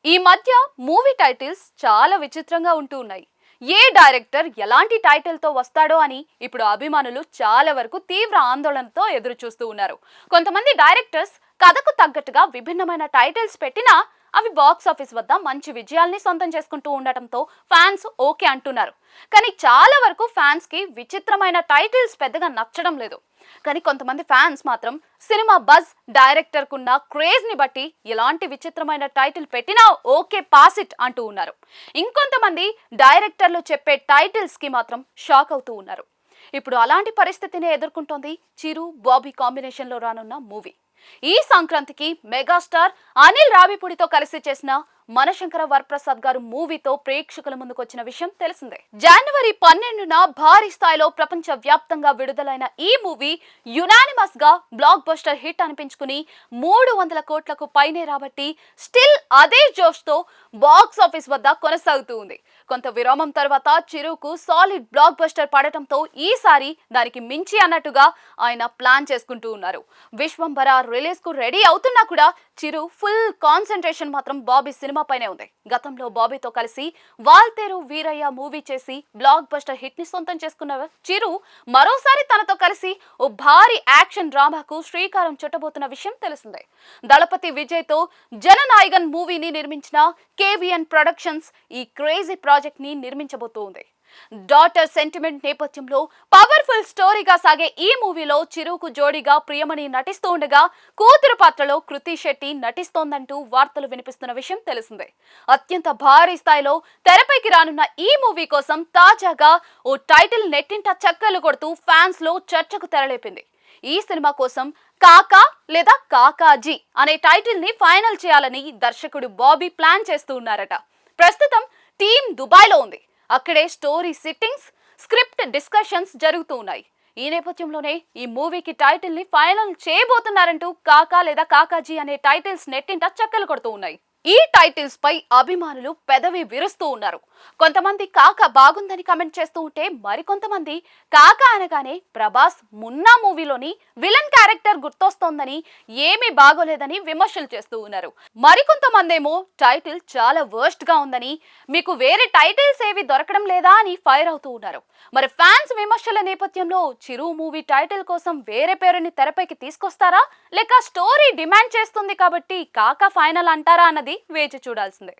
ఈ మధ్య movie titles చాలా విచిత్రంగా ఉంటూ ఉన్నాయి. ఏ డైరెక్టర్ ఎలాంటి టైటిల్ తో వస్తాడో అని ఇప్పుడు అభిమానులు చాలా వరకు తీవ్ర ఆందోళనతో ఎదురు చూస్తూ ఉన్నారు. కొంతమంది డైరెక్టర్స్ కథకు తగ్గట్టుగా విభిన్నమైన టైటిల్స్ పెట్టినా అవి బాక్స్ ఆఫీస్ వద్ద మంచి విజయాల్ని సొంతం చేసుకుంటూ ఉండటంతో ఫ్యాన్స్ ఓకే అంటున్నారు. కానీ చాలా వరకు ఫ్యాన్స్ కి విచిత్రమైన టైటిల్స్ పెద్దగా నచ్చడం లేదు. కానీ కొంతమంది ఫ్యాన్స్ మాత్రం సినిమా బజ్ డైరెక్టర్ కున్న క్రేజ్ ని బట్టి ఎలాంటి విచిత్రమైన టైటిల్ పెట్టినా ఓకే పాస్ ఇట్ అంటూ ఉన్నారు. ఇంకొంతమంది డైరెక్టర్లు చెప్పే టైటిల్స్ కి మాత్రం షాక్ అవుతూ ఉన్నారు. ఇప్పుడు అలాంటి పరిస్థితిని ఎదుర్కొంటోంది చిరు బాబీ కాంబినేషన్ లో రానున్న మూవీ. ఈ సంక్రాంతికి మెగాస్టార్ అనిల్ రావిపూడితో కలిసి చేసిన మనశంకర వరప్రసాద్ గారు మూవీతో ప్రేక్షకుల ముందుకు వచ్చిన విషయం తెలిసిందే. జనవరి 12న భారీ స్థాయిలో ప్రపంచ వ్యాప్తంగా విడుదలైన ఈ మూవీ యునానిమస్ గా బ్లాక్ బస్టర్ హిట్ అనిపించుకుని 300 కోట్లకు పైనే రాబట్టి స్టిల్ అదే జోష్ తో బాక్స్ ఆఫీస్ వద్ద కొనసాగుతూ ఉంది. కొంత విరామం తర్వాత చిరుకు సాలిడ్ బ్లాక్ బస్టర్ పడటంతో ఈసారి దానికి మించి అన్నట్టుగా ఆయన ప్లాన్ చేసుకుంటూ ఉన్నారు. విశ్వంభర రిలీజ్ కు రెడీ అవుతున్నా కూడా చిరు ఫుల్ కాన్సంట్రేషన్ మాత్రం బాబీ సినిమా పైనే ఉంది. గతంలో బాబీతో కలిసి వాల్తేరు వీరయ్య మూవీ చేసి బ్లాక్ బస్టర్ హిట్ ని సొంతం చేసుకున్న చిరు మరోసారి తనతో కలిసి ఓ భారీ యాక్షన్ డ్రామాకు శ్రీకారం చుట్టబోతున్న విషయం తెలిసిందే. దళపతి విజయ్ తో జననాయగన్ మూవీని నిర్మించిన కేవిఎన్ ప్రొడక్షన్స్ ఈ క్రేజీ ప్రాజెక్ట్ ని నిర్మించబోతోంది. డాటర్ సెంటిమెంట్ నేపథ్యంలో పవర్ఫుల్ స్టోరీగా సాగే ఈ మూవీలో చిరుకు జోడీగా ప్రియమణి నటిస్తూ ఉండగా కూతురు పాత్రలో కృతి శెట్టి నటిస్తోందంటూ వార్తలు వినిపిస్తున్న విషయం తెలిసిందే. అత్యంత భారీ స్థాయిలో తెరపైకి రానున్న ఈ మూవీ కోసం తాజాగా ఓ టైటిల్ నెట్టింట చక్కర్లు కొడుతూ ఫ్యాన్స్ లో చర్చకు తెరలేపింది. ఈ సినిమా కోసం కాకా లేదా కాకాజీ అనే టైటిల్ ని ఫైనల్ చేయాలని దర్శకుడు బాబీ ప్లాన్ చేస్తూ ఉన్నారట. ప్రస్తుతం టీం దుబాయ్ లో ఉంది. అక్కడే స్టోరీ సిట్టింగ్స్, స్క్రిప్ట్ డిస్కషన్స్ జరుగుతూ ఉన్నాయి. ఈ నేపథ్యంలోనే ఈ మూవీకి టైటిల్ ని ఫైనల్ చేయబోతున్నారంటూ కాకా లేదా కాకాజీ అనే టైటిల్స్ నెట్టింట చక్కలు కొడుతూ ఉన్నాయి. ఈ టైటిల్స్ పై అభిమానులు పెదవి విరుస్తూ ఉన్నారు. కొంతమంది కాకా బాగుందని కమెంట్ చేస్తూ ఉంటే మరికొంతమంది కాకా అనగానే ప్రభాస్ మున్నా మూవీలోని విలన్ క్యారెక్టర్ గుర్తొస్తోందని, ఏమీ బాగోలేదని విమర్శలు చేస్తూ ఉన్నారు. మరికొంతమంది ఏమో టైటిల్ చాలా వర్స్ట్ గా ఉందని, మీకు వేరే టైటిల్స్ ఏవి దొరకడం లేదా అని ఫైర్ అవుతూ ఉన్నారు. మరి ఫ్యాన్స్ విమర్శల నేపథ్యంలో చిరు మూవీ టైటిల్ కోసం వేరే పేరుని తెరపైకి తీసుకొస్తారా, లేక స్టోరీ డిమాండ్ చేస్తుంది కాబట్టి కాకా ఫైనల్ అంటారా అన్నది వేచి చూడాల్సిందే.